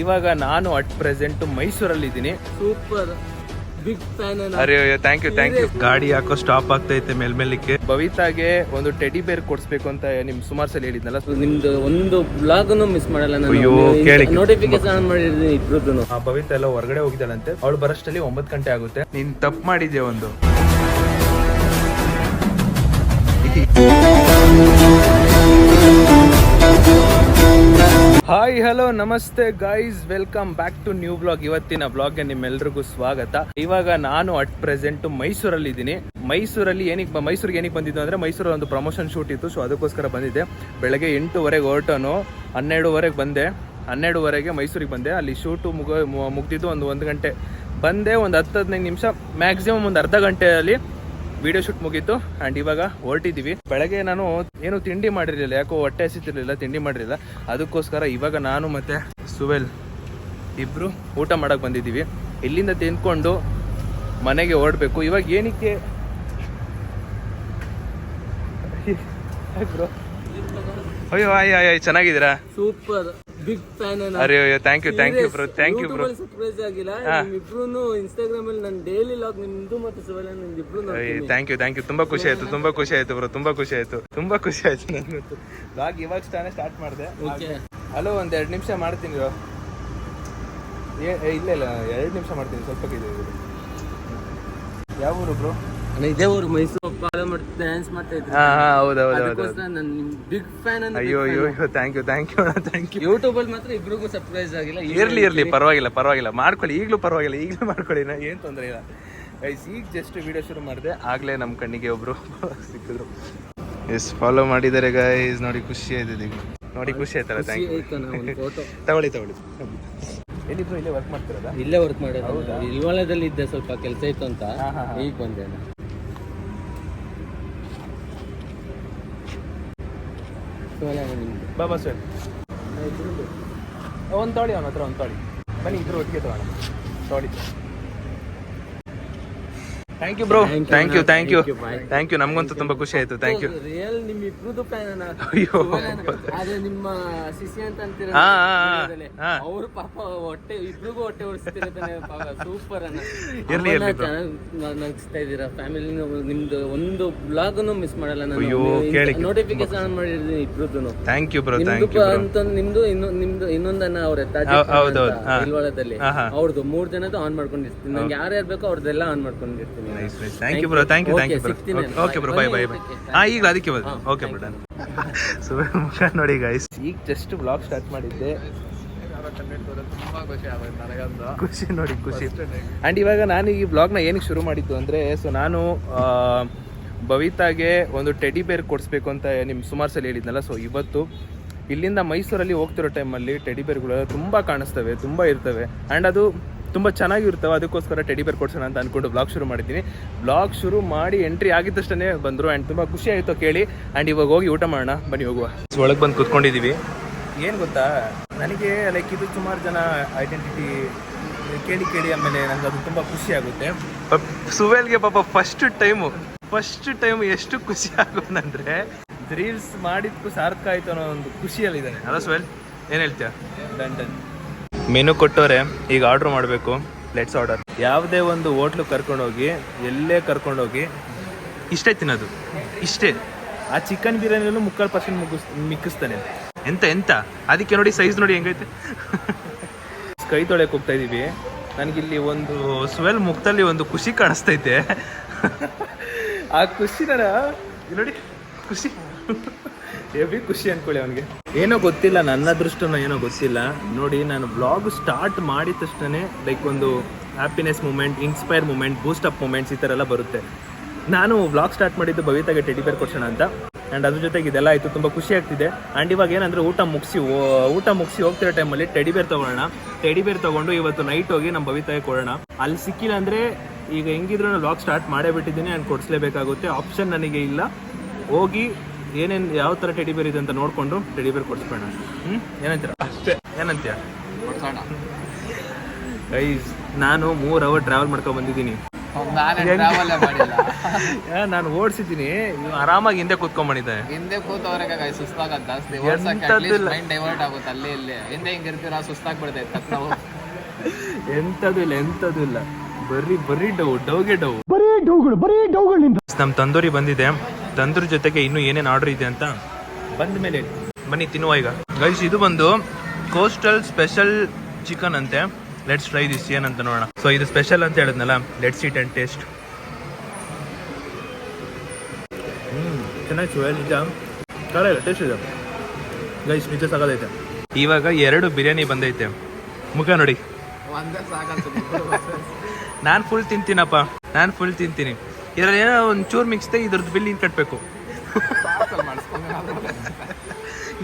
ಇವಾಗ ನಾನು at present ಮೈಸೂರಲ್ಲಿ ಇದ್ದೀನಿ. Super big fan. ಅರೆ ಥ್ಯಾಂಕ್ ಯು. ಗಾಡಿ ಯಾಕೋ ಸ್ಟಾಪ್ ಆಗ್ತೈತೆ ಮೇಲ್ಮೇಲಿಕ್ಕೆ. ಭವಿತಾಗೆ ಒಂದು ಟೆಡಿ ಬೇರ್ ಕೊಡ್ಸ್ಬೇಕು ಅಂತ ನಿಮ್ ಸುಮಾರು ಸಲ ಹೇಳಿದ್ನಲ್ಲ. ನಿಮ್ದು ಒಂದು ಬ್ಲಾಗ್ ಮಿಸ್ ಮಾಡಲ್ಲ ನಾನು. ಅಯ್ಯೋ ಕೇಳಿ, ನೋಟಿಫಿಕೇಶನ್ ಆನ್ ಮಾಡಿದ್ದೀನಿ ಇಬ್ರದ್ದು. ಭವಿತಾ ಎಲ್ಲ ಹೊರಗಡೆ ಹೋಗಿದ್ದಾಳಂತೆ. ಅವಳು ಬರೋಷ್ಟಲ್ಲಿ 9 ಗಂಟೆ ಆಗುತ್ತೆ. ನೀನ್ ತಪ್ಪು ಮಾಡಿದ್ಯಾ ಒಂದು. ಹಾಯ್ ಹಲೋ ನಮಸ್ತೆ guys, welcome back to new blog. ಇವತ್ತಿನ ಬ್ಲಾಗ್ಗೆ ನಿಮ್ಮೆಲ್ರಿಗೂ ಸ್ವಾಗತ. ಇವಾಗ ನಾನು ಅಟ್ ಪ್ರೆಸೆಂಟ್ ಮೈಸೂರಲ್ಲಿ ಇದ್ದೀನಿ. ಮೈಸೂರಿಗೆ ಏನಕ್ಕೆ ಬಂದಿದ್ದು ಅಂದ್ರೆ ಮೈಸೂರಲ್ಲಿ ಒಂದು ಪ್ರಮೋಷನ್ ಶೂಟ್ ಇತ್ತು, ಸೊ ಅದಕ್ಕೋಸ್ಕರ ಬಂದಿದ್ದೆ. ಬೆಳಗ್ಗೆ 8:30 ಹೊರಟನು, 12:30 ಬಂದೆ. 12:30 ಮೈಸೂರಿಗೆ ಬಂದೆ. ಅಲ್ಲಿ ಶೂಟು ಮುಗ್ದಿದ್ದು 1 ಗಂಟೆ ಬಂದೆ. ಒಂದು 10-15 ನಿಮಿಷ ಮ್ಯಾಕ್ಸಿಮಮ್ ಒಂದು ಅರ್ಧ ಗಂಟೆಯಲ್ಲಿ ವಿಡಿಯೋ ಶೂಟ್ ಮುಗೀತು. ಆ್ಯಂಡ್ ಇವಾಗ ಹೊರಟಿದ್ದೀವಿ. ಬೆಳಗ್ಗೆ ನಾನು ಏನು ತಿಂಡಿ ಮಾಡಿರಲಿಲ್ಲ, ಯಾಕೋ ಹೊಟ್ಟೆ ಹಸಿತಿರ್ಲಿಲ್ಲ, ತಿಂಡಿ ಮಾಡಿರಲಿಲ್ಲ. ಅದಕ್ಕೋಸ್ಕರ ಇವಾಗ ನಾನು ಮತ್ತು ಸುವೆಲ್ ಇಬ್ಬರು ಊಟ ಮಾಡೋಕ್ಕೆ ಬಂದಿದ್ದೀವಿ. ಇಲ್ಲಿಂದ ತಿಂದ್ಕೊಂಡು ಮನೆಗೆ ಹೊರಡಬೇಕು. ಇವಾಗ ಏನಕ್ಕೆ ಅಯ್ಯೋ ಆಯ್ ಚೆನ್ನಾಗಿದ್ದೀರಾ? Super big fan. ಅರೆ ಥ್ಯಾಂಕ್ ಯು ಬ್ರೋ. ಸರ್ಪ್ರೈಸ್ ಆಗಿಲ್ಲ, ನಿಮ್ಮಿಬ್ರು ಇನ್ಸ್ಟಾಗ್ರಾಮ್ ಅಲ್ಲಿ ನಾನು ಡೈಲಿ ಲಾಗ್ ನಿಮ್ದು ಮತ್ತು ಸುವಲ್ ನಿಮ್ಮಿಬ್ರು. Thank you. ತುಂಬಾ ಖುಷಿ ಆಯ್ತು ಬ್ರೋ. ತುಂಬಾ ಖುಷಿ ಆಯ್ತು ನನಗಂತೂ. ಲಾಗ್ ಇವಾಗ ಸ್ಟಾರ್ಟ್ ಮಾಡಿದೆ. ಹಲೋ, ಒಂದು 2 ನಿಮಿಷ ಮಾಡ್ತೀನಿ ಬ್ರೋ. ಇಲ್ಲ 2 ನಿಮಿಷ ಮಾಡ್ತೀನಿ, ಸ್ವಲ್ಪ ಇದೆ. ಯಾವ ಊರು ಬ್ರೋ? ಇದೇ ಊರು, ಮೈಸೂರು. ಡ್ಯಾನ್ಸ್ ಮಾಡ್ತಾ ಇದ್ದೆ. ಹೌದು. ನಾನು ನಿಮ್ ಬಿಗ್ ಫ್ಯಾನ್. ಅಯ್ಯೋ ಥ್ಯಾಂಕ್ ಯು. ಯೂಟ್ಯೂಬ್ ಅಲ್ಲಿ ಮಾತ್ರ ಇಬ್ರಿಗೂ ಸರ್ಪ್ರೈಸ್ ಆಗಿಲ್ಲ. ಇರ್ಲಿ ಪರವಾಗಿಲ್ಲ ಮಾಡ್ಕೊಳ್ಳಿ. ಈಗಲೂ ಮಾಡ್ಕೊಳ್ಳಿ, ಏನ್ ತೊಂದರೆ ಇಲ್ಲ ಗೈಸ್. ಈಗ ಜಸ್ಟ್ ವಿಡಿಯೋ ಶುರು ಮಾಡಿದೆ, ಆಗ್ಲೇ ನಮ್ಮ ಕಣ್ಣಿಗೆ ಒಬ್ರು ಸಿಕ್ಕಿದ್ರು. ಎಸ್, ಫಾಲೋ ಮಾಡಿದ್ದಾರೆ ಗೈಸ್. ನೋಡಿ ಖುಷಿ ಆಯ್ತಲ್ಲ. Thank you. ತಗೊಳ್ಳಿ. ಏನಿದ್ರು ಇಲ್ಲೇ ವರ್ಕ್ ಮಾಡ್ತಿರೋದಾ? ಇಲ್ಲೇ ವರ್ಕ್ ಮಾಡೋದು. ಇಲ್ವಾಳದಲ್ಲಿ ಇದ್ದೆ, ಸ್ವಲ್ಪ ಕೆಲಸ ಇತ್ತು ಅಂತ ಈಗ ಬಂದೆ. ಬಾಬಾ ಸರ್ ಒಂದು ತೊಳಿ, ಅವನ ಹತ್ರ ಒಂದು ತೊಳಿ. ಬನ್ನಿ ಇದ್ರ ಒಟ್ಟಿಗೆ ತಗೋಣ. ತೊಳಿ. Thank you bro. Thank you. ನಮ್ಗಂತೂ ತುಂಬಾ ಖುಷಿ ಆಯ್ತು. Thank you. ರಿಯಲ್ ನಿಮ್ ಇಬ್ರದ್ದು ಫ್ಯಾನ್. ಅಯ್ಯೋ, ಅದೇ ನಿಮ್ಮ ಶಿಷ್ಯ ಅಂತ ಅಂತೀರ, ಅವ್ರು ಪಾಪ ಇಬ್ರಿಗೂ ಹೊಟ್ಟೆ ಉಳಿಸ್ತಿರ್ತಾನೆ. ಸೂಪರ್ ಅನ್ನ. ನಗಿಸ್ತಾ ಇದೀರಾ ಫ್ಯಾಮಿಲಿ. ನಿಮ್ದು ಒಂದು ಬ್ಲಾಗ್ ಮಿಸ್ ಮಾಡಲ್ಲ ನಾನು. ನೋಟಿಫಿಕೇಶನ್ ಆನ್ ಮಾಡಿದ್ದೀನಿ ಇಬ್ರದ್ದು. Thank you bro. ಅಂತ ನಿಮ್ದು ಇನ್ನೊಂದನ್ನ ಅವ್ರ ಇಲ್ವಾಳದಲ್ಲಿ ಅವ್ರದ್ದು 3 ಜನದ್ದು ಆನ್ ಮಾಡ್ಕೊಂಡಿರ್ತೀನಿ. ನಂಗೆ ಯಾರ್ಯಾರು ಬೇಕೋ ಅವ್ರದ್ದೆಲ್ಲ ಆನ್ ಮಾಡ್ಕೊಂಡಿರ್ತೀನಿ. Thank you bro. Okay bro, bye. ಈಗ ಅದಕ್ಕೆ ಬಂದು ಓಕೆ ಬ್ರೋ, ಡನ್. ಮುಖ ನೋಡಿ ಗೈಸ್. ಈಗ ಜಸ್ಟ್ ಬ್ಲಾಗ್ ಸ್ಟಾರ್ಟ್ ಮಾಡಿದ್ದೆ. ಖುಷಿ. ಆ್ಯಂಡ್ ಇವಾಗ ನಾನು ಈ ಬ್ಲಾಗ್ನ ಏನಕ್ಕೆ ಶುರು ಮಾಡಿದ್ದು ಅಂದರೆ, ಸೊ ನಾನು ಭವಿತಾಗೆ ಒಂದು ಟೆಡಿ ಬೇರ್ ಕೊಡಿಸ್ಬೇಕು ಅಂತ ನಿಮ್ ಸುಮಾರು ಸಲ ಹೇಳಿದ್ನಲ್ಲ. ಸೊ ಇವತ್ತು ಇಲ್ಲಿಂದ ಮೈಸೂರಲ್ಲಿ ಹೋಗ್ತಿರೋ ಟೈಮಲ್ಲಿ ಟೆಡಿ ಬೇರ್ಗಳು ತುಂಬ ಕಾಣಿಸ್ತವೆ, ತುಂಬ ಇರ್ತವೆ. ಆ್ಯಂಡ್ ಅದು ತುಂಬ ಚೆನ್ನಾಗಿರ್ತವೆ. ಅದಕ್ಕೋಸ್ಕರ ಟೆಡಿ ಬೇರ್ ಕೊಡ್ಸೋಣ ಅಂತ ಅಂದ್ಕೊಂಡು ಬ್ಲಾಗ್ ಶುರು ಮಾಡಿದ್ದೀನಿ. ಬ್ಲಾಗ್ ಶುರು ಮಾಡಿ ಎಂಟ್ರಿ ಆಗಿದ್ದಷ್ಟೇ ಬಂದರು. ಆ್ಯಂಡ್ ತುಂಬ ಖುಷಿ ಆಯಿತು ಕೇಳಿ. ಆ್ಯಂಡ್ ಇವಾಗ ಹೋಗಿ ಊಟ ಮಾಡೋಣ, ಬನ್ನಿ ಹೋಗುವ. ಒಳಗೆ ಬಂದು ಕೂತ್ಕೊಂಡಿದ್ದೀವಿ. ಏನು ಗೊತ್ತಾ, ನನಗೆ ಲೈಕ್ ಇದು ಸುಮಾರು ಜನ ಐಡೆಂಟಿಟಿ ಕೇಳಿ ಆಮೇಲೆ ನನಗೆ ಅದು ತುಂಬ ಖುಷಿ ಆಗುತ್ತೆ. ಸುವೆಲ್ಗೆ ಪಾಪ ಫಸ್ಟ್ ಟೈಮು ಎಷ್ಟು ಖುಷಿ ಆಗೋದಂದರೆ, ರೀಲ್ಸ್ ಮಾಡಿದ್ದಕ್ಕೂ ಸಾರ್ಥಕ ಆಯಿತು ಅನ್ನೋ ಒಂದು ಖುಷಿಯಲ್ಲಿದ್ದಾನೆ ಅಲ್ಲ ಸುವೆಲ್? ಏನು ಹೇಳ್ತೀಯ? ಡನ್. ಮೆನು ಕೊಟ್ಟವ್ರೆ, ಈಗ ಆರ್ಡ್ರ್ ಮಾಡಬೇಕು. Let's order. ಯಾವುದೇ ಒಂದು ಹೋಟ್ಲು ಕರ್ಕೊಂಡೋಗಿ, ಎಲ್ಲೇ ಕರ್ಕೊಂಡೋಗಿ ಇಷ್ಟೇ ತಿನ್ನೋದು, ಇಷ್ಟೇ. ಆ ಚಿಕನ್ ಬಿರಿಯಾನಿಯಲ್ಲೂ 3/4% ಮಿಕ್ಕಿಸ್ತಾನೆ. ಎಂತ ಅದಕ್ಕೆ ನೋಡಿ, ಸೈಜ್ ನೋಡಿ ಹೆಂಗೈತೆ. ಕೈ ತೊಳೆಯಕ್ಕೆ ಹೋಗ್ತಾ ಇದ್ದೀವಿ. ನನಗಿಲ್ಲಿ ಒಂದು ಸ್ವೆಲ್ ಮುಖದಲ್ಲಿ ಒಂದು ಖುಷಿ ಕಾಣಿಸ್ತೈತೆ. ಆ ಖುಷಿನ ನೋಡಿ, ಖುಷಿ ಅನ್ಕೊಳ್ಳಿ ಅವನಿಗೆ. ಏನೋ ಗೊತ್ತಿಲ್ಲ, ನನ್ನ ಅದೃಷ್ಟನೋ ಏನೋ ಗೊತ್ತಿಲ್ಲ. ನೋಡಿ, ನಾನು ಬ್ಲಾಗ್ ಸ್ಟಾರ್ಟ್ ಮಾಡಿದ ತಕ್ಷಣ ಲೈಕ್ ಒಂದು happiness moment, inspire moment, boost up moments ಈ ಥರ ಎಲ್ಲ ಬರುತ್ತೆ. ನಾನು ಬ್ಲಾಗ್ ಸ್ಟಾರ್ಟ್ ಮಾಡಿದ್ದು ಭವಿತಾಗೆ ಟೆಡಿ ಬೇರ್ ಕೊಡ್ಸೋಣ ಅಂತ. ಆ್ಯಂಡ್ ಅದ್ರ ಜೊತೆಗೆ ಇದೆಲ್ಲ ಆಯಿತು, ತುಂಬ ಖುಷಿ ಆಗ್ತಿದೆ. ಆ್ಯಂಡ್ ಇವಾಗ ಏನಂದರೆ ಊಟ ಮುಗಿಸಿ ಹೋಗ್ತಿರೋ ಟೈಮಲ್ಲಿ ಟೆಡಿ ಬೇರ್ ತೊಗೊಂಡು ಇವತ್ತು ನೈಟ್ ಹೋಗಿ ನಮ್ಮ ಭವಿತಾಗೆ ಕೊಡೋಣ. ಅಲ್ಲಿ ಸಿಕ್ಕಿಲ್ಲ ಅಂದರೆ ಈಗ ಹೆಂಗಿದ್ರು ನಾನು ಬ್ಲಾಗ್ ಸ್ಟಾರ್ಟ್ ಮಾಡೇ ಬಿಟ್ಟಿದ್ದೀನಿ. ಆ್ಯಂಡ್ ಕೊಡಿಸ್ಲೇಬೇಕಾಗುತ್ತೆ, ಆಪ್ಷನ್ ನನಗೆ ಇಲ್ಲ. ಹೋಗಿ ಯಾವ ಥರ ಟೆಡಿ ಬೇರ್ ಇದೆ ಅಂತ ನೋಡಿಕೊಂಡು ಟೆಡಿ ಬೇರ್ ಕೊಡಿಸ್ಬೇಡ. ಏನಂತೀರ? ಅಷ್ಟೇ. ಏನಂತೀಯ? ಗೈಸ್, ನಾನು 3 ಅವರ್ ಟ್ರಾವೆಲ್ ಮಾಡ್ಕೊಂಡು ಬಂದಿದ್ದೀನಿ. ನಾನು ಓಡಿಸಿದ್ದೀನಿ, ಆರಾಮಾಗಿ ಹಿಂದೆ ಕೂತ್ಕೊಂಡ್ಬಂದಿದ್ದಾನೆ. ಹಿಂದೆ ಕೂತವ್ರೆ ಸುಸ್ತಾಗತ್ತೆ ಜಾಸ್ತಿ, ಮೈಂಡ್ ಡೈವರ್ಟ್ ಆಗುತ್ತೆ ಅಲ್ಲಿ ಇಲ್ಲಿ. ಹಿಂದೆ ಹಿಂಗೆ ಇರ್ತೀರಾ, ಸುಸ್ತಾಗ್ಬಿಡ್ತೈತೆ ನಾವು. ಎಂಥದ್ದು ಇಲ್ಲ, ಬರೀ ಡೌಗೆ ಡೌಗಳಿಂದ. ನಮ್ಮ ತಂದೂರಿ ಬಂದಿದೆ, ತಂದೂರಿ ಜೊತೆಗೆ ಇನ್ನೂ ಏನೇನು ಆರ್ಡರ್ ಇದೆ ಅಂತ ಬಂದ ಮೇಲೆ ಬನ್ನಿ ತಿನ್ನುವ. ಈಗ ಗೈಸ್ ಇದು ಬಂದು ಕೋಸ್ಟಲ್ ಸ್ಪೆಷಲ್ ಚಿಕನ್ ಅಂತೆ. ಲೆಟ್ಸ್ ಟ್ರೈ ದಿಸ್ ಏನಂತ ನೋಡೋಣ. ಸೊ ಇದು ಸ್ಪೆಷಲ್ ಅಂತ ಹೇಳಿದ್ನಲ್ಲ, ಲೆಟ್ಸ್ ಇಟ್ ಆ್ಯಂಡ್ ಟೇಸ್ಟ್. ಚೆನ್ನಾಗಿ ನಿಜ ಖಾರ ಇಲ್ಲ, ಟೇಸ್ಟ್ ಇದೆ ಗೈಸ್, ನಿಜ ಸಾಕಾಗೈತೆ. ಇವಾಗ 2 ಬಿರಿಯಾನಿ ಬಂದೈತೆ, ಮುಖ ನೋಡಿ. ನಾನು ಫುಲ್ ತಿಂತೀನಪ್ಪ, ಇದರಲ್ಲಿ ಏನೋ ಒಂದು ಚೂರು ಮಿಕ್ಸ್ದೆ ಇದ್ರದ್ದು ಬಿಲ್ ಇನ್ನು ಕಟ್ಟಬೇಕು.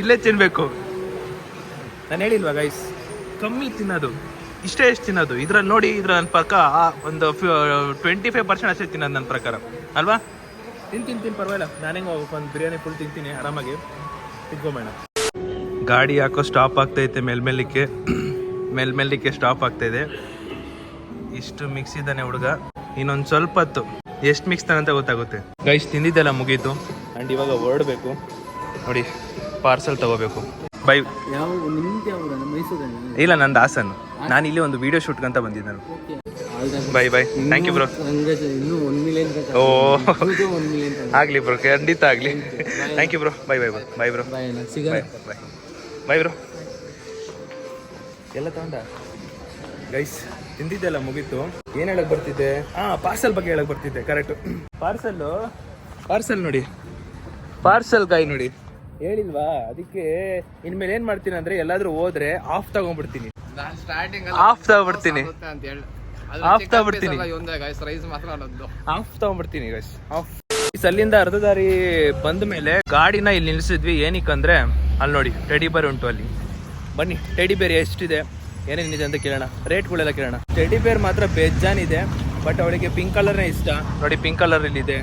ಇಲ್ಲೇ ತಿನ್ಬೇಕು. ನಾನು ಹೇಳಿಲ್ವಾ ಗೈಸ್, ಕಮ್ಮಿ ತಿನ್ನೋದು, ಇಷ್ಟೇ ಎಷ್ಟು ತಿನ್ನೋದು. ಇದ್ರಲ್ಲಿ ನೋಡಿ, ನನ್ನ ಪ್ರಕಾರ ಒಂದು 25% ಅಷ್ಟೇ ತಿನ್ನೋದು ನನ್ನ ಪ್ರಕಾರ ಅಲ್ವಾ. ತಿಂತೀನಿ ಪರವಾಗಿಲ್ಲ. ನಾನೇ ಒಂದು ಬಿರಿಯಾನಿ ಫುಲ್ ತಿಂತೀನಿ ಆರಾಮಾಗಿ. ತಿನ್ಕೊಂಬೇಡ. ಗಾಡಿ ಯಾಕೋ ಸ್ಟಾಪ್ ಆಗ್ತೈತೆ, ಮೇಲ್ಮೆಲ್ಲಿಕ್ಕೆ ಸ್ಟಾಪ್ ಆಗ್ತಾಯಿದೆ. ಇಷ್ಟು ಮಿಕ್ಸ್ ಇದ್ದಾನೆ ಹುಡುಗ, ಇನ್ನೊಂದು ಸ್ವಲ್ಪ ಹೊತ್ತು ಎಷ್ಟು ಮಿಕ್ಸ್ ತಾನಂತ ಗೊತ್ತಾಗುತ್ತೆ. ಗೈಸ್ ತಿಂದಿದ್ದೆಲ್ಲ ಮುಗೀತು ಆ್ಯಂಡ್ ಇವಾಗ ಹೊರಡಬೇಕು ನೋಡಿ, ಪಾರ್ಸಲ್ ತಗೋಬೇಕು. ಬೈ. ಇಲ್ಲ, ನಂದು ಹಾಸನ್. ನಾನು ಇಲ್ಲಿ ಒಂದು ವಿಡಿಯೋ ಶೂಟ್ಗಂತ ಬಂದಿದ್ದೆ ನಾನು. Bye thank you bro. ಓ ಆಗಲಿ ಬ್ರೋ, ಖಂಡಿತ ಆಗಲಿ. Thank you bro. Bye bro. Bye bro. ಎಲ್ಲ ತಗೊಂಡ ಗೈಸ್, ತಿಂದಿದ್ದೆಲ್ಲ ಮುಗೀತು. ಏನು ಹೇಳಕ್ ಬರ್ತಿದ್ದೆ? ಪಾರ್ಸಲ್ ಬಗ್ಗೆ ಹೇಳಕ್ ಬರ್ತಿದ್ದೆ. ಕರೆಕ್ಟ್. ಪಾರ್ಸಲ್ ನೋಡಿ, ಪಾರ್ಸಲ್ ಗಾಯ್ ನೋಡಿ, ಹೇಳಿಲ್ವಾ? ಅದಕ್ಕೆ ಇನ್ಮೇಲೆ ಏನ್ ಮಾಡ್ತೀನಿ ಅಂದ್ರೆ, ಎಲ್ಲಾದ್ರೂ ಹೋದ್ರೆ ಆಫ್ ತಗೊಂಡ್ಬಿಡ್ತೀನಿ. ಅಲ್ಲಿಂದ ಅರ್ಧ ದಾರಿ ಬಂದ ಮೇಲೆ ಗಾಡಿನ ಇಲ್ಲಿ ನಿಲ್ಸಿದ್ವಿ. ಏನಕ್ಕಂದ್ರೆ ಅಲ್ಲಿ ನೋಡಿ ಟೆಡಿ ಬೇರ್ ಉಂಟು ಅಲ್ಲಿ. ಬನ್ನಿ, ಟೆಡಿ ಬೇರ್ ಎಷ್ಟಿದೆ, ಏನೇನಿದೆ ಅಂತ ಕೇಳೋಣ, ರೇಟ್ಗಳೆಲ್ಲ ಕೇಳೋಣ. ಟೆಡಿ ಬೇರ್ ಮಾತ್ರ ಬೇಜಾನಿದೆ, ಬಟ್ ಅವಳಿಗೆ ಪಿಂಕ್ ಕಲರ್ನೇ ಇಷ್ಟ. ನೋಡಿ ಪಿಂಕ್ ಕಲರ್ ಇಲ್ಲಿದೆ,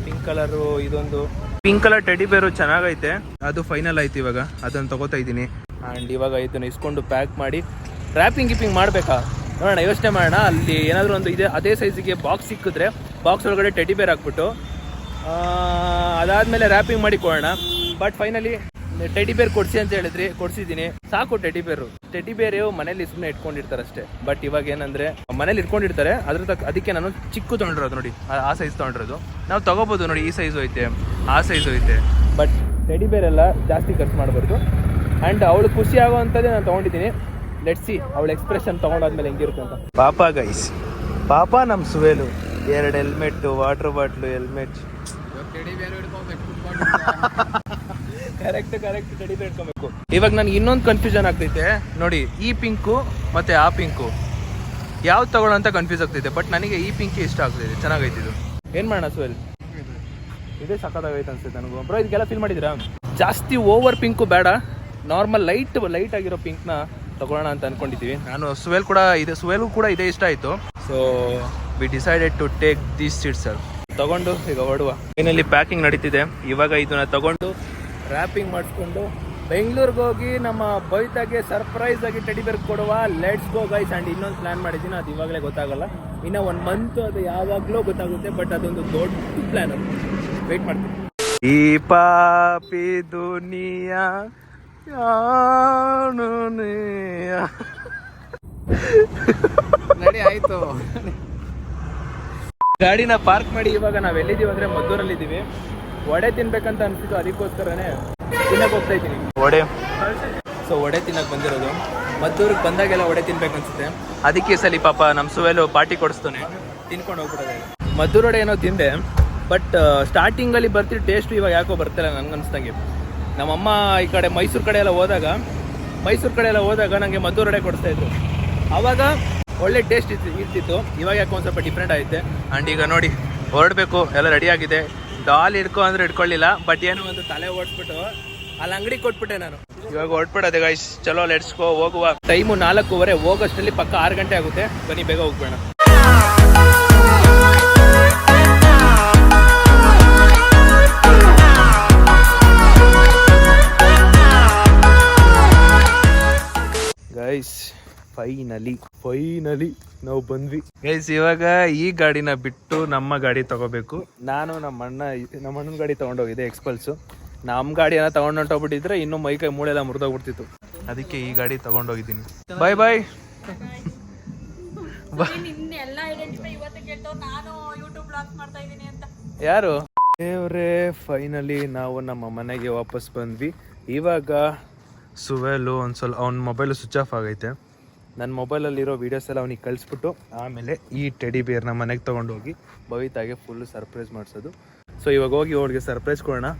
ಪಿಂಕ್ ಕಲರು. ಇದೊಂದು ಪಿಂಕ್ ಕಲರ್ ಟೆಡಿ ಬೇರು ಚೆನ್ನಾಗೈತೆ, ಅದು ಫೈನಲ್ ಆಯ್ತು. ಇವಾಗ ಅದನ್ನು ತಗೋತಾ ಇದ್ದೀನಿ. ಆ್ಯಂಡ್ ಇವಾಗ ಇದನ್ನು ಇಸ್ಕೊಂಡು ಪ್ಯಾಕ್ ಮಾಡಿ ರ್ಯಾಪಿಂಗ್ ಮಾಡಬೇಕಾ ನೋಡೋಣ, ಯೋಚನೆ ಮಾಡೋಣ. ಅಲ್ಲಿ ಏನಾದರೂ ಒಂದು ಇದೆ ಅದೇ ಸೈಜಿಗೆ ಬಾಕ್ಸ್ ಸಿಕ್ಕಿದ್ರೆ ಬಾಕ್ಸ್ ಒಳಗಡೆ ಟೆಡಿ ಬೇರ್ ಹಾಕ್ಬಿಟ್ಟು ಅದಾದಮೇಲೆ ರ್ಯಾಪಿಂಗ್ ಮಾಡಿ ಕೊಡೋಣ. ಬಟ್ ಫೈನಲಿ ಟೆಡಿ ಬೇರ್ ಕೊಡಿಸಿ ಅಂತ ಹೇಳಿದ್ರಿ, ಕೊಡಿಸಿದ್ದೀನಿ. ಸಾಕು ಟೆಡಿ ಬೇರು ಮನೇಲಿ ಸುಮ್ಮನೆ ಇಟ್ಕೊಂಡಿರ್ತಾರೆ ಅಷ್ಟೇ. ಬಟ್ ಇವಾಗ ಏನಂದರೆ ಮನೇಲಿ ಇಟ್ಕೊಂಡಿರ್ತಾರೆ, ಅದಕ್ಕೆ ನಾನು ಚಿಕ್ಕ ತೊಗೊಂಡಿರೋದು ನೋಡಿ, ಆ ಸೈಜ್ ತೊಗೊಂಡಿರೋದು. ನಾವು ತೊಗೋಬೋದು ನೋಡಿ, ಈ ಸೈಜು ಐತೆ, ಆ ಸೈಜು ಐತೆ. ಬಟ್ ಟೆಡಿ ಬೇರೆಲ್ಲ ಜಾಸ್ತಿ ಖರ್ಚು ಮಾಡಬಾರ್ದು. ಆ್ಯಂಡ್ ಅವಳು ಖುಷಿ ಆಗೋವಂಥದ್ದೇ ನಾನು ತೊಗೊಂಡಿದ್ದೀನಿ. ಲೆಟ್ಸ್ ಸಿ ಅವಳ ಎಕ್ಸ್ಪ್ರೆಷನ್ ತೊಗೊಂಡಾದ್ಮೇಲೆ ಹೆಂಗಿರುತ್ತೆ ಅಂತ. ಪಾಪ ಗೈಸ್, ಪಾಪ ನಮ್ಮ ಸುವೇಲು 2 helmet, water bottle, helmet. Correct teddy ಬೇರ್ ಇಟ್ಕೊಬೇಕು. ಇವಾಗ ನನಗೆ ಇನ್ನೊಂದು ಕನ್ಫ್ಯೂಷನ್ ಆಗ್ತೈತೆ ನೋಡಿ, ಈ ಪಿಂಕು ಮತ್ತೆ ಆ ಪಿಂಕು ಯಾವ್ದು ತಗೊಳ್ಳೋ ಅಂತ ಕನ್ಫ್ಯೂಸ್ ಆಗ್ತೈತೆ. ಬಟ್ ನನಗೆ ಈ ಪಿಂಕಿ ಇಷ್ಟ ಆಗ್ತೈತೆ, ಚೆನ್ನಾಗೈತೆ ಇದು. ಏನು ಮಾಡೋಣ ಸುವೇಲ್, ಇದೇ ಸಖತ್ತಾಗೈತೆ ಅನ್ಸುತ್ತೆ ನನಗೂ. ಬ್ರೋ ಇದಕ್ಕೆಲ್ಲ ಫೀಲ್ ಮಾಡಿದ್ದೀರಾ? ಜಾಸ್ತಿ ಓವರ್ ಪಿಂಕು ಬೇಡ, ನಾರ್ಮಲ್ ಲೈಟ್ ಆಗಿರೋ ಪಿಂಕ್ನ ತಗೊಳ್ಳೋಣ ಅಂತ ಅನ್ಕೊಂಡಿದ್ದೀವಿ. ನಾನು ಸುವೇಲ್ಗೂ ಕೂಡ ಇದೇ ಇಷ್ಟ ಆಯಿತು. So we decided to take these seats sir. ತಗೊಂಡು ಈಗ ಹೊಡುವ. ಫೈನಲಿ ಪ್ಯಾಕಿಂಗ್ ನಡೀತಿದೆ. ಇವಾಗ ಇದನ್ನ ತಗೊಂಡು ರ್ಯಾಪಿಂಗ್ ಮಾಡಿಸ್ಕೊಂಡು ಬೆಂಗಳೂರಿಗೆ ಹೋಗಿ ನಮ್ಮ ಬೈತಾಗೆ ಸರ್ಪ್ರೈಸ್ ಆಗಿ ಟೆಡಿ ಬೇರ್ ಕೊಡುವ. Let's go guys. ಆ್ಯಂಡ್ ಇನ್ನೊಂದು ಪ್ಲಾನ್ ಮಾಡಿದ್ದೀನಿ, ಅದು ಇವಾಗಲೇ ಗೊತ್ತಾಗಲ್ಲ, ಇನ್ನು 1 ಮಂತ್ ಅದು ಯಾವಾಗಲೂ ಗೊತ್ತಾಗುತ್ತೆ. ಬಟ್ ಅದೊಂದು ದೊಡ್ಡ ಪ್ಲಾನ್, ಅದು ವೆಯ್ಟ್ ಮಾಡ್ತೀನಿ. ಈ ಪಾಪಿ ದುನಿಯಾ ನಡಿ ಆಯ್ತು. ಗಾಡಿನ ಪಾರ್ಕ್ ಮಾಡಿ ಇವಾಗ ನಾವು ಎಲ್ಲಿದ್ದೀವಿ ಅಂದರೆ ಮದ್ದೂರಲ್ಲಿದ್ದೀವಿ. ವಡೆ ತಿನ್ಬೇಕಂತ ಅನ್ಸಿತ್ತು, ಅದಕ್ಕೋಸ್ಕರನೇ ತಿನ್ನಕ್ಕೆ ಹೋಗ್ತಾ ಇದ್ದೀನಿ ವಡೆ. ಸೊ ವಡೆ ತಿನ್ನಕ್ಕೆ ಬಂದಿರೋದು. ಮದ್ದೂರಿಗೆ ಬಂದಾಗೆಲ್ಲ ವಡೆ ತಿನ್ಬೇಕನ್ಸುತ್ತೆ, ಅದಕ್ಕೆ ಸಲ ಪಾಪ ನಮ್ಮ ಸುವೇಲು ಪಾರ್ಟಿ ಕೊಡಿಸ್ತಾನೆ, ತಿನ್ಕೊಂಡು ಹೋಗ್ಬಿಡೋದೆ. ಮದ್ದೂರು ವಡೆ ಏನೋ ತಿಂದೆ, ಬಟ್ ಸ್ಟಾರ್ಟಿಂಗಲ್ಲಿ ಬರ್ತಿರೋ ಟೇಸ್ಟು ಇವಾಗ ಯಾಕೋ ಬರ್ತಿಲ್ಲ ನನಗನ್ಸ್ದಂಗೆ. ನಮ್ಮಮ್ಮ ಈ ಕಡೆ ಮೈಸೂರು ಕಡೆ ಎಲ್ಲ ಹೋದಾಗ ನನಗೆ ಮದ್ದೂರು ವಡೆ ಕೊಡಿಸ್ತಾಯಿದ್ರು. ಆವಾಗ ಒಳ್ಳೆ ಟೇಸ್ಟ್ ಇರ್ತಿತ್ತು. ಇವಾಗ ಯಾಕೋ ಒಂದು ಸ್ವಲ್ಪ ಡಿಫ್ರೆಂಟ್ ಆಗುತ್ತೆ. ಆ್ಯಂಡ್ ಈಗ ನೋಡಿ ಹೊರಡಬೇಕು, ಎಲ್ಲ ರೆಡಿ ಆಗಿದೆ. ಡಾಲ್ ಹಿಡ್ಕೊ ಅಂದ್ರೆ ಹಿಡ್ಕೊಳ್ಳಿಲ್ಲ, ಬಟ್ ಏನೋ ಒಂದು ತಲೆ ಓಡಿಸ್ಬಿಟ್ಟು ಅಲ್ಲಿ ಅಂಗಡಿ ಕೊಟ್ಬಿಟ್ಟೆ ನಾನು. ಇವಾಗ ಹೊರಟ್ಬಿಡೋದೆ ಗೈಸ್. ಚಲೋ ಲೆಟ್ಸ್ ಗೋ, ಹೋಗುವ. ಟೈಮು 4:15, ಹೋಗೋಷ್ಟರಲ್ಲಿ ಪಕ್ಕ 6 ಗಂಟೆ ಆಗುತ್ತೆ. ಬನ್ನಿ ಬೇಗ ಹೋಗ್ಬೇಡ. ಗೈಸ್ ಫೈನಲಿ ನಾವು ಬಂದ್ವಿ ಗೈಸ್. ಇವಾಗ ಈ ಗಾಡಿನ ಬಿಟ್ಟು ನಮ್ಮ ಗಾಡಿ ತಗೋಬೇಕು. ನಾನು ನಮ್ಮ ಅಣ್ಣನ ಗಾಡಿ ತಗೊಂಡೋಗಿದ್ದೆ ಎಕ್ಸ್ಪಲ್ಸು. ನಮ್ಮ ಗಾಡಿ ಏನೋ ತಗೊಂಡೋಗ್ಬಿಟ್ಟಿದ್ರೆ ಇನ್ನೂ ಮೈಕೈ ಮೂಳೆಲ್ಲ ಮುರಿದೋಗ್ಬಿಡ್ತಿತ್ತು. ಅದಕ್ಕೆ ಈ ಗಾಡಿ ತಗೊಂಡೋಗಿದ್ದೀನಿ. ಬಾಯ್ ಬಾಯ್. ಯಾರು ದೇವ್ರೆ, ಫೈನಲಿ ನಾವು ನಮ್ಮ ಮನೆಗೆ ವಾಪಸ್ ಬಂದ್ವಿ. ಇವಾಗ ಸುವೆಲು ಒಂದ್ಸಲ ಅವ್ನ ಮೊಬೈಲು ಸ್ವಿಚ್ ಆಫ್ ಆಗೈತೆ. ನನ್ನ ಮೊಬೈಲಲ್ಲಿರೋ ವೀಡಿಯೋಸ್ ಎಲ್ಲ ಅವ್ನಿಗೆ ಕಳಿಸ್ಬಿಟ್ಟು ಆಮೇಲೆ ಈ ಟೆಡಿ ಬೇರ್ನ ಮನೆಗೆ ತೊಗೊಂಡೋಗಿ ಭವಿತಾಗೆ ಫುಲ್ಲು ಸರ್ಪ್ರೈಸ್ ಮಾಡಿಸೋದು. ಸೊ ಇವಾಗ ಹೋಗಿ ಅವಳಿಗೆ ಸರ್ಪ್ರೈಸ್ ಕೊಡೋಣ.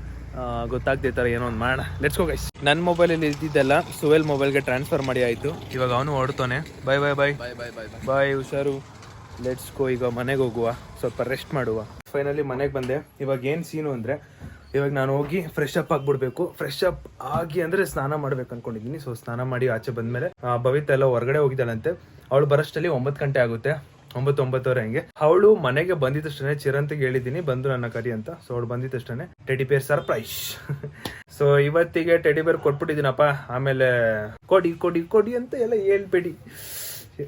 ಗೊತ್ತಾಗ್ತೇ ಥರ ಏನೋ ಒಂದು ಮಾಡೋಣ. Let's go guys. ನನ್ನ ಮೊಬೈಲಲ್ಲಿ ಇದ್ದಿದ್ದೆಲ್ಲ ಸುವೆಲ್ ಮೊಬೈಲ್ಗೆ ಟ್ರಾನ್ಸ್ಫರ್ ಮಾಡಿ ಆಯಿತು. ಇವಾಗ ಅವನು ಹೊಡ್ತಾನೆ. ಬಾಯ್ ಬಾಯ್ ಬಾಯ್ ಬಾಯ್ ಬಾಯ್ ಬಾಯ್ ಬಾಯ್. ಹುಷಾರು. Let's go. ಈಗ ಮನೆಗೆ ಹೋಗುವ, ಸ್ವಲ್ಪ ರೆಸ್ಟ್ ಮಾಡುವ. ಫೈನಲಿ ಮನೆಗೆ ಬಂದೆ. ಇವಾಗ ಏನು ಸೀನು ಅಂದರೆ, ಇವಾಗ ನಾನು ಹೋಗಿ ಫ್ರೆಶ್ ಅಪ್ ಆಗಿಬಿಡ್ಬೇಕು. ಫ್ರೆಶ್ ಅಪ್ ಆಗಿ ಅಂದರೆ ಸ್ನಾನ ಮಾಡ್ಬೇಕು ಅನ್ಕೊಂಡಿದ್ದೀನಿ. ಸೊ ಸ್ನಾನ ಮಾಡಿ ಆಚೆ ಬಂದಮೇಲೆ ಭವಿತಾ ಎಲ್ಲ ಹೊರಗಡೆ ಹೋಗಿದ್ದಾಳಂತೆ. ಅವಳು ಬರೋಷ್ಟಲ್ಲಿ 9 ಗಂಟೆ ಆಗುತ್ತೆ, 9-9:30 ಹಂಗೆ. ಅವಳು ಮನೆಗೆ ಬಂದಿದ್ದಷ್ಟೇ ಚಿರಂತಿಗೆ ಹೇಳಿದ್ದೀನಿ ಬಂದು ನನ್ನ ಕರಿ ಅಂತ. ಸೊ ಅವಳು ಬಂದಿದ್ದಷ್ಟೇ ಟೆಡಿ ಬೇರ್ ಸರ್ಪ್ರೈಸ್. ಸೊ ಇವತ್ತಿಗೆ ಟೆಡಿ ಬೇರ್ ಕೊಟ್ಬಿಟ್ಟಿದ್ದೀನಪ್ಪ. ಆಮೇಲೆ ಕೊಡಿ ಕೊಡಿ ಕೊಡಿ ಅಂತ ಎಲ್ಲ ಹೇಳ್ಬೇಡಿ,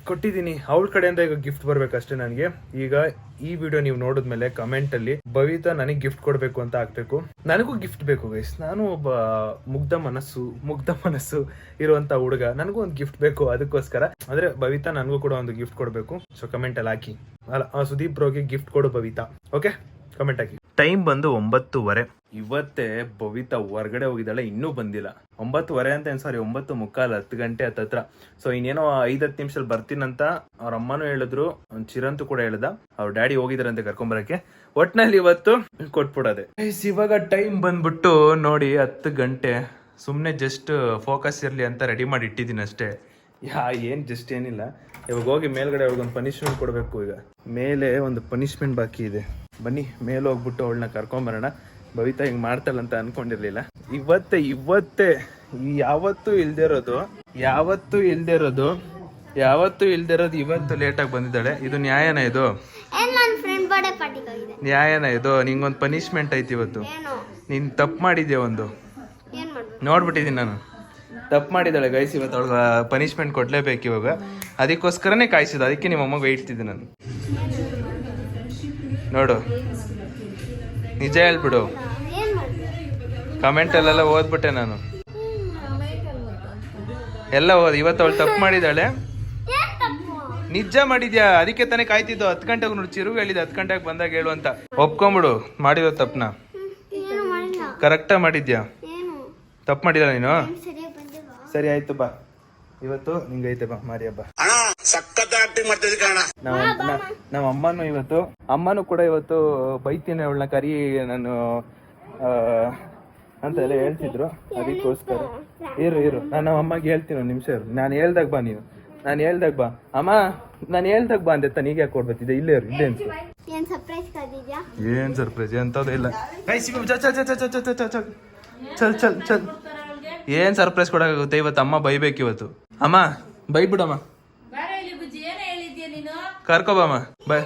ಕೊಟ್ಟಿದ್ದೀನಿ. ಅವಳ ಕಡೆಯಿಂದ ಈಗ ಗಿಫ್ಟ್ ಬರ್ಬೇಕಷ್ಟೇ ನನಗೆ. ಈಗ ಈ ವಿಡಿಯೋ ನೀವು ನೋಡಿದ್ಮೇಲೆ ಕಮೆಂಟ್ ಅಲ್ಲಿ ಭವಿತಾ ನನಗೆ ಗಿಫ್ಟ್ ಕೊಡ್ಬೇಕು ಅಂತ ಹಾಕ್ಬೇಕು. ನನಗೂ ಗಿಫ್ಟ್ ಬೇಕು ಗೈಸ್. ನಾನು ಒಬ್ಬ ಮುಗ್ಧ ಮನಸ್ಸು ಇರುವಂತ ಹುಡುಗ. ನನಗೂ ಒಂದು ಗಿಫ್ಟ್ ಬೇಕು. ಅದಕ್ಕೋಸ್ಕರ ಅಂದ್ರೆ ಭವಿತಾ ನನಗೂ ಕೂಡ ಒಂದು ಗಿಫ್ಟ್ ಕೊಡ್ಬೇಕು. ಸೊ ಕಮೆಂಟ್ ಅಲ್ಲಿ ಹಾಕಿ. ಅಲ್ಲ, ಸುದೀಪ್ ಬ್ರೋಗೆ ಗಿಫ್ಟ್ ಕೊಡು ಭವಿತಾ. ಓಕೆ, ಕಮೆಂಟ್ ಹಾಕಿ. ಟೈಮ್ ಬಂದು 9:15. ಇವತ್ತೇ ಭವಿತಾ ಹೊರಗಡೆ ಹೋಗಿದ್ದಾಳೆ, ಇನ್ನೂ ಬಂದಿಲ್ಲ. 9:15 ಅಂತ ಸಾರಿ 9:45, 10 ಗಂಟೆ ಹತ್ತತ್ರ. ಸೊ ಇನ್ನೇನೋ 5-10 ನಿಮಿಷದಲ್ಲಿ ಬರ್ತೀನಂತ ಅವ್ರ ಅಮ್ಮನೂ ಹೇಳಿದ್ರು, ಚಿರಂತು ಕೂಡ ಹೇಳ್ದ. ಅವ್ರ ಡ್ಯಾಡಿ ಹೋಗಿದಾರಂತೆ ಕರ್ಕೊಂಬರಕ್ಕೆ. ಒಟ್ನಲ್ಲಿ ಇವತ್ತು ಕೊಟ್ಬಿಡೋದೆ. ಇವಾಗ ಟೈಮ್ ಬಂದ್ಬಿಟ್ಟು ನೋಡಿ 10 ಗಂಟೆ. ಸುಮ್ಮನೆ ಜಸ್ಟ್ ಫೋಕಸ್ ಇರಲಿ ಅಂತ ರೆಡಿ ಮಾಡಿ ಇಟ್ಟಿದ್ದೀನಿ ಅಷ್ಟೇ. ಏನು ಜಸ್ಟ್ ಏನಿಲ್ಲ. ಇವಾಗ ಹೋಗಿ ಮೇಲ್ಗಡೆ ಅವ್ರಿಗೊಂದು ಪನಿಷ್ಮೆಂಟ್ ಕೊಡಬೇಕು. ಈಗ ಮೇಲೆ ಒಂದು ಪನಿಷ್ಮೆಂಟ್ ಬಾಕಿ ಇದೆ. ಬನ್ನಿ ಮೇಲೆ ಹೋಗ್ಬಿಟ್ಟು ಅವಳನ್ನ ಕರ್ಕೊಂಬರೋಣ. ಭವಿತಾ ಹಿಂಗೆ ಮಾಡ್ತಾಳಂತ ಅನ್ಕೊಂಡಿರ್ಲಿಲ್ಲ. ಇವತ್ತೇ ಯಾವತ್ತೂ ಇಲ್ದೇ ಇರೋದು ಇವತ್ತು ಲೇಟಾಗಿ ಬಂದಿದ್ದಾಳೆ. ಇದು ನ್ಯಾಯನ? ಇದು ನ್ಯಾಯನ? ಇದು ನಿಂಗೊಂದು ಪನಿಷ್ಮೆಂಟ್ ಐತಿ ಇವತ್ತು. ನೀನ್ ತಪ್ಪು ಮಾಡಿದ್ಯಾ ಒಂದು, ನೋಡ್ಬಿಟ್ಟಿದ್ದೀನಿ ನಾನು. ತಪ್ಪು ಮಾಡಿದ್ದಾಳೆ ಗೈಸ್. ಇವತ್ತು ಅವಳಿಗೆ ಪನಿಷ್ಮೆಂಟ್ ಕೊಡ್ಲೇಬೇಕು ಇವಾಗ. ಅದಕ್ಕೋಸ್ಕರನೇ ಕಾಯಿಸಿದ. ಅದಕ್ಕೆ ನಿಮ್ಮ ಅಮ್ಮಗೆ ಇಡ್ತಿದ್ದೆ ನಾನು. ನೋಡು, ನಿಜ ಹೇಳ್ಬಿಡು. ಕಮೆಂಟಲ್ಲೆಲ್ಲ ಓದ್ಬಿಟ್ಟೆ ನಾನು, ಎಲ್ಲ ಓದ್. ಇವತ್ತು ಅವಳು ತಪ್ಪು ಮಾಡಿದ್ದಾಳೆ. ನಿಜ ಮಾಡಿದ್ಯಾ? ಅದಕ್ಕೆ ತಾನೇ ಕಾಯ್ತಿದ್ದು. 10 ಗಂಟೆಗೆ ನೋಡಿ ಚಿರುಗ್ ಹೇಳಿದ್ದೆ 10 ಗಂಟೆಗೆ ಬಂದಾಗ ಹೇಳು ಅಂತ. ಒಪ್ಕೊಂಬಿಡು ಮಾಡಿರೋ ತಪ್ಪನ. ಕರೆಕ್ಟಾಗಿ ಮಾಡಿದ್ಯಾ? ತಪ್ಪು ಮಾಡಿದ ನೀನು? ಸರಿ ಆಯ್ತು ಬಾ, ಇವತ್ತು ನಿಂಗೈತೆ ಬಾ ಮಾರಿ ಹಬ್ಬ. ನಮ್ಮ ಅಮ್ಮನೂ ಕೂಡ ಇವತ್ತು ಬೈತೀನಿ ಅವಳನ್ನ ಕರಿ ನಾನು ಅಂತ ಎಲ್ಲ ಹೇಳ್ತಿದ್ರು. ಅದಕ್ಕೋಸ್ಕರ ಇರು ನಾನು ನಮ್ಮ ಅಮ್ಮಗೆ ಹೇಳ್ತೀನಿ. ಒಂದು ನಿಮಿಷ ಇರು. ನಾನು ಹೇಳ್ದಾಗ ಬಾ ನೀನು. ನಾನು ಹೇಳ್ದಾಗ ಬಾ ಅಮ್ಮ, ನಾನು ಹೇಳ್ದಾಗ ಬಾ ಅಂದೆ ತಾನು. ಈಗ ಯಾಕೆ ಕೊಡ್ಬೇಕಿದೆ? ಇಲ್ಲೇ ಇರು, ಇಲ್ಲೇ ಅಂತ. ಏನ್ ಸರ್ಪ್ರೈಸ್ ಎಂತದ್ದು ಇಲ್ಲ. ಚಲ್ ಏನ್ ಸರ್ಪ್ರೈಸ್ ಕೊಡಕ್ಕಾಗುತ್ತೆ ಇವತ್ತು? ಅಮ್ಮ ಬೈಬೇಕು ಇವತ್ತು. ಅಮ್ಮ ಬೈಬಿಡಮ್ಮ, ಕರ್ಕೊಬಮ್ಮ ಬಾಯ್.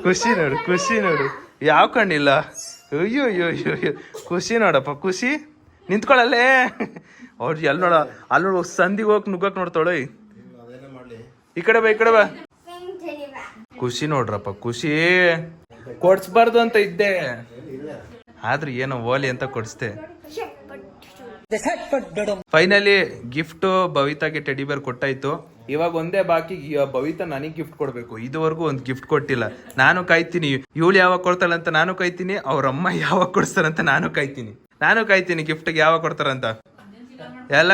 ಖುಷಿ ನೋಡು ಯಾವ ಕಣ್ಣಿಲ್ಲ. ಅಯ್ಯೋ ಖುಷಿ ನೋಡಪ್ಪ, ಖುಷಿ ನಿಂತ್ಕೊಳ್ಳಲ್ಲೇ. ಅವ್ರು ಎಲ್ಲಿ ನೋಡ, ಅಲ್ಲಿ ನೋಡು, ಸಂದಿಗೆ ಹೋಗಿ ನುಗ್ಗಕ್ ನೋಡ್ತಾಳೆ. ಈ ಕಡೆ ಬಾ. ಖುಷಿ ನೋಡ್ರಪ್ಪ, ಖುಷಿ ಕೊಡ್ಸ್ಬಾರ್ದು ಅಂತ ಇದ್ದೆ, ಆದ್ರೆ ಏನೋ ಓಲಿ ಅಂತ ಕೊಡ್ಸ್ದೆ. ಫೈನಲಿ ಗಿಫ್ಟ್ ಭವಿತಾಗೆ ಟೆಡಿ ಬೇರ್ ಕೊಟ್ಟಾಯ್ತು. ಇವಾಗ ಒಂದೇ ಬಾಕಿ, ಭವಿತಾ ನನಗೆ ಗಿಫ್ಟ್ ಕೊಡ್ಬೇಕು. ಇದುವರೆಗೂ ಒಂದು ಗಿಫ್ಟ್ ಕೊಟ್ಟಿಲ್ಲ. ನಾನು ಕಾಯ್ತೀನಿ ಇವಳು ಯಾವಾಗ ಕೊಡ್ತಾಳಂತ ನಾನು ಕಾಯ್ತೀನಿ. ಅವ್ರ ಅಮ್ಮ ಯಾವಾಗ ಕೊಡಿಸ್ತಾರಂತ ನಾನು ಕಾಯ್ತೀನಿ. ಗಿಫ್ಟ್ಗೆ ಯಾವಾಗ ಕೊಡ್ತಾರಂತ ಎಲ್ಲ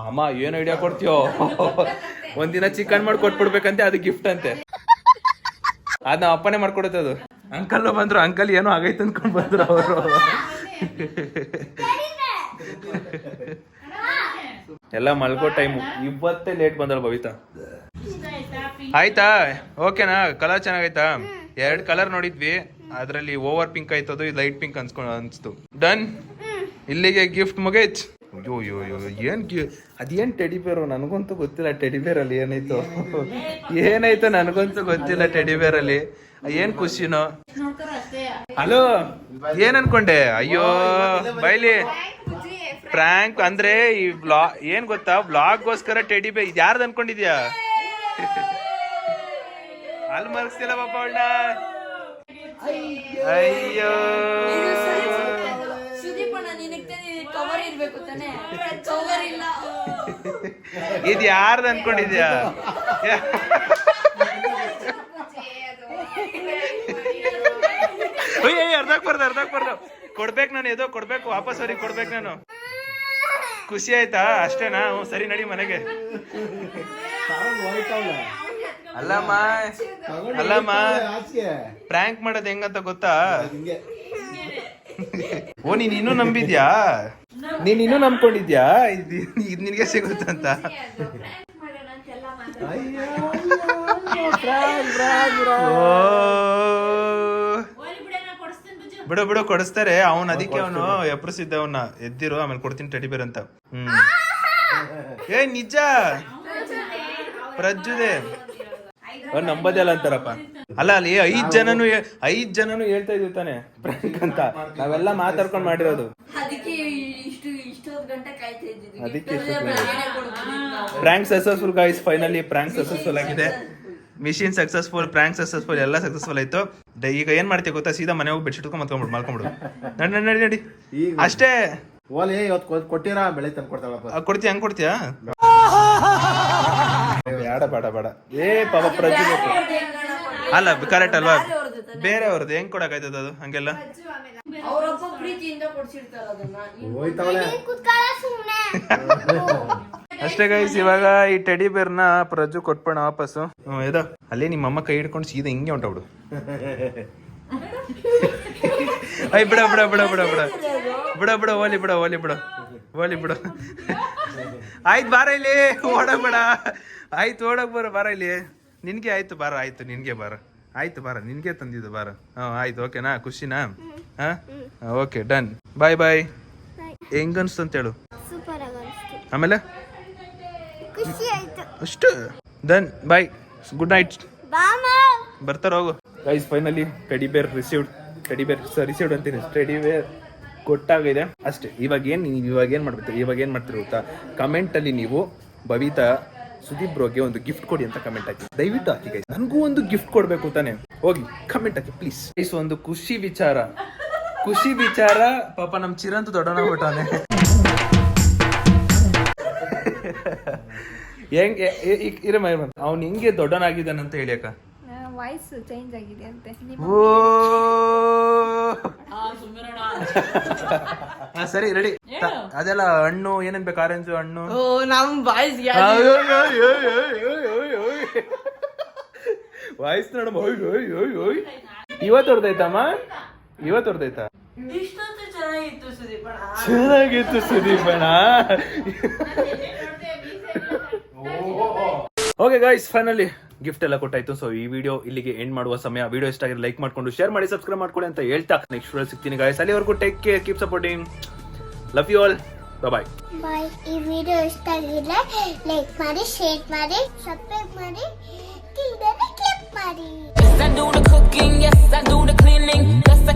ಅಮ್ಮ ಏನು ಐಡಿಯಾ ಕೊಡ್ತೀಯೋ? ಒಂದಿನ ಚಿಕನ್ ಮಾಡಿ ಕೊಟ್ಬಿಡ್ಬೇಕಂತೆ, ಅದು ಗಿಫ್ಟ್ ಅಂತೆ. ಅದ್ ನಾವ್ ಅಪ್ಪನೇ ಮಾಡ್ಕೊಡುತ್ತೆ. ಅದು ಅಂಕಲ್ ಬಂದ್ರು, ಅಂಕಲ್ ಏನೋ ಆಗೈತೆ ಅನ್ಕೊಂಡ್ ಬಂದ್ರು ಅವರು. ಎಲ್ಲ ಮಲ್ಗೋ ಟೈಮು. ಇವತ್ತೇ ಲೇಟ್ ಬಂದಳ ಭವಿತಾ. ಆಯ್ತಾ? ಓಕೆನಾ? ಕಲರ್ ಚೆನ್ನಾಗೈತಾ? 2 ಕಲರ್ ನೋಡಿದ್ವಿ, ಅದ್ರಲ್ಲಿ ಓವರ್ ಪಿಂಕ್ ಆಯ್ತದು, ಲೈಟ್ ಪಿಂಕ್ ಅನ್ಸ್ತು. ಡನ್. ಇಲ್ಲಿಗೆ ಗಿಫ್ಟ್ ಮುಗೈತ್. ಅಯ್ಯೋ ಅಯ್ಯೋ ಅಯ್ಯೋ ಅದೇನು ಟೆಡಿ ಬೇರು ನನಗಂತೂ ಗೊತ್ತಿಲ್ಲ. ಟೆಡಿ ಬೇರಲ್ಲಿ ಏನಾಯ್ತು ಏನಾಯ್ತು ನನಗಂತೂ ಗೊತ್ತಿಲ್ಲ. ಟೆಡಿ ಬೇರಲ್ಲಿ ಏನ್ ಖುಷಿನೋ. ಹಲೋ ಏನ್ ಅನ್ಕೊಂಡೆ? ಅಯ್ಯೋ ಬೈಲಿ ಫ್ರಾಂಕ್ ಅಂದ್ರೆ ಈ ಬ್ಲಾಗ್ ಏನ್ ಗೊತ್ತಾ, ಬ್ಲಾಗ್ಗೋಸ್ಕರ ಟೆಡಿ ಬೇ ಇದು ಯಾರ್ದು ಅನ್ಕೊಂಡಿದ್ಯಾ? ಅಲ್ಲಿ ಮರ್ಸ್ತಿಲ್ಲ ಪಾಪ ಅವಳ. ಅಯ್ಯೋ ಇದು ಯಾರ್ದು ಅನ್ಕೊಂಡಿದ್ಯಾ? ಅರ್ಧಕ್ ಬರ್ದು ಕೊಡ್ಬೇಕು ನಾನು. ಎದೋ ಕೊಡ್ಬೇಕು, ವಾಪಸ್ ಅವ್ರಿಗೆ ಕೊಡ್ಬೇಕು ನಾನು. ಖುಷಿ ಆಯ್ತಾ? ಅಷ್ಟೇನಾ? ಸರಿ ನಡಿ ಮನೆಗೆ. ಅಲ್ಲಮ್ಮ ಪ್ರ್ಯಾಂಕ್ ಮಾಡೋದು ಹೆಂಗಂತ ಗೊತ್ತಾ? ಓ ನೀನ್ ಇನ್ನೂ ನಂಬಿದ್ಯಾ? ನೀನ್ ಇನ್ನೂ ನಂಬ್ಕೊಂಡಿದ್ಯಾ ಇದು ನಿನ್ಗೆ ಸಿಗುತ್ತಂತ? ಬಿಡು ಕೊಡಿಸ್ತಾರೆ. ಅವನ್ ಅದಕ್ಕೆ ಅವನು ಎಪ್ರಿಸಿದ್ದ ಅವನ್ನ ಎದ್ದಿರು ಆಮೇಲೆ ಕೊಡ್ತೀನಿ ಟೆಡಿ ಬೇರ್ ಅಂತ. ಏ ನಿಜ ಪ್ರಜ್ಜುದೆ ಅವ್ರು ನಂಬೋದೇ ಅಲ್ಲ ಅಂತಾರಪ್ಪ. ಅಲ್ಲ ಅಲ್ಲಿ 5 ಜನನು ಹೇಳ್ತಾ ಇದ್ವಿ ತಾನೆ ಪ್ರ್ಯಾಂಕ್ ಅಂತ. ನಾವೆಲ್ಲ ಮಾತಾಡ್ಕೊಂಡ್ ಮಾಡಿರೋದು. ಅದಕ್ಕೆ prank successful guys. Finally prank successful ಆಗಿದೆ. ಮಿಷಿನ್ ಸಕ್ಸಸ್ಫುಲ್, ಪ್ರ್ಯಾಂಕ್ ಸಕ್ಸಸ್ಫುಲ್, ಎಲ್ಲ ಸಕ್ಸಸ್ಫುಲ್ ಆಯ್ತು. ಈಗ ಏನ್ ಮಾಡ್ತೀವಿ ಗೊತ್ತಾ? ಸೀದಾ ಮನೆ ಹೋಗಿ ಬೆಡ್ಶೀಟ್ ಮಲ್ಕೊಂಡ್ಬಿಡು. ನಡಿ ಅಷ್ಟೇ. ಕೊಟ್ಟಿರಾ ಬೆಳೆ ತಂದು ಕೊಡ್ತಾಳಪ್ಪ. ಕೊಡ್ತೀಯ? ಹಂಗ್ ಕೊಡ್ತೀಯಾ? ಬೇಡ ಏ ಪಾಪ ಪ್ರಜ್ಜು ಬೇಕು. ಅಲ್ಲ ಕರೆಕ್ಟ್ ಅಲ್ವಾ? ಬೇರೆ ಅವ್ರದ್ದು ಹೆಂಗ್ ಕೊಡಕಾಯ್ತದ ಅದು? ಹಂಗೆಲ್ಲ ಅಷ್ಟೇ ಗೈಸ್. ಇವಾಗ ಈ ಟೆಡಿ ಬೇರ್ನ ಪ್ರಜ್ಜು ಕೊಟ್ಬಿಡ ವಾಪಸ್ಸು. ಏದೋ ಅಲ್ಲೇ ನಿಮ್ಮ ಅಮ್ಮ ಕೈ ಹಿಡ್ಕೊಂಡು ಸೀದಾ ಹಿಂಗೆ ಹೊಂಟೋಗ್ಬಿಡು. ಅಯ್ಯ ಬಿಡ ಓಲಿ ಬಿಡು. ಆಯ್ತು ಬಾರ ಇಲ್ಲಿ ಓಡೋಗ್ಬೇಡ. ಆಯ್ತು ಓಡೋಗ್ ಬಾರ ಇಲ್ಲಿ. ನಿನ್ಗೆ ಆಯ್ತು ಬಾರ. ಆಯ್ತು ನಿನ್ಗೆ ಬಾರ. ಆಯ್ತು ಬಾರ, ನಿನ್ಗೆ ತಂದಿದ್ದು ಬಾರ. ಆಯ್ತು ಓಕೆನಾ? ಖುಷಿನಾ? Okay done. ಬಾಯ್. ಹೆಂಗನ್ಸ್ತು ಅಂತ ಹೇಳು. ಆಮೇಲೆ ಅಷ್ಟು ಡನ್. ಬಾಯ್, ಗುಡ್ ನೈಟ್. ಬರ್ತಾರ ಹೋಗು ಗೈಸ್. ಫೈನಲಿ ಟೆಡಿ ಬೇರ್ ರಿಸೀವ್ಡ್ ಅಂತೀನಿ. ಟೆಡಿ ಬೇರ್ ಕೊಟ್ಟಾಗಿದೆ ಅಷ್ಟೇ. ಇವಾಗ ಏನ್ ಮಾಡ್ತೀರಿ ಗೊತ್ತಾ? ಕಮೆಂಟ್ ಅಲ್ಲಿ ನೀವು ಬಬಿತಾ ಸುದೀಪ್ ಬ್ರೋಗೆ ಒಂದು ಗಿಫ್ಟ್ ಕೊಡಿ ಅಂತ ಕಮೆಂಟ್ ಹಾಕಿ. ದಯವಿಟ್ಟು ಹಾಕಿ ಗೈಸ್. ನನಗೂ ಒಂದು ಗಿಫ್ಟ್ ಕೊಡ್ಬೇಕು ತಾನೆ. ಹೋಗಿ ಕಮೆಂಟ್ ಹಾಕಿ ಪ್ಲೀಸ್ ಗೈಸ್. ಒಂದು ಖುಷಿ ವಿಚಾರ ಪಾಪ ನಮ್ ಚಿರಂತು ದೊಡ್ಡನಾಗ್ಬಿಟ್ಟಾನೆ. ಹೆಂಗೆ ಅವ್ನು ಹಿಂಗೆ ದೊಡ್ಡನಾಗಿದ್ದಾನಂತ ಹೇಳಿ ಅಕ್ಕ. ವಾಯ್ಸ್ ಚೇಂಜ್ ಆಗಿದೆ ಅಂತೆ. ಸರಿ ರೆಡಿ. ಅದೆಲ್ಲ ಹಣ್ಣು ಏನೇನ್ ಬೇಕು? ಆರೆಂಜ್ ಹಣ್ಣು. ವಾಯ್ಸ್ ನೋಡಮ್ಮ. ಇವತ್ತು ಹೊಡೆದೈತಮ್ಮ. ಚೆನ್ನಾಗಿತ್ತು ಸುದೀಪಣ್ಣ. ಓಕೆ ಗೈಸ್, ಫೈನಲಿ ಗಿಫ್ಟ್ ಎಲ್ಲ ಕೊಟ್ಟಾಯ್ತು. ಸೊ ಈ ವಿಡಿಯೋ ಇಲ್ಲಿಗೆ ಎಂಡ್ ಮಾಡುವ ಸಮಯ. ವಿಡಿಯೋ ಇಷ್ಟ ಆಗಿದ್ರೆ ಲೈಕ್ ಮಾಡ್ಕೊಂಡು ಶೇರ್ ಮಾಡಿ, ಸಬ್ಸ್ಕ್ರೈಬ್ ಮಾಡ್ಕೊಳ್ಳಿ ಅಂತ ಹೇಳ್ತಾ ನೆಕ್ಸ್ಟ್ ವಿಡಿಯೋ ಸಿಗ್ತೀನಿ ಗೈಸ್. ಅಲ್ಲಿವರೆಗೂ take care, keep supporting, love you all, bye. ಈ ವಿಡಿಯೋ ಇಷ್ಟ ಆಗಿದ್ರೆ ಲೈಕ್ ಮಾಡಿ, ಶೇರ್ ಮಾಡಿ, ಸಬ್ಸ್ಕ್ರೈಬ್ ಮಾಡಿ, ಕ್ಲಿಕ್ ಮಾಡಿ.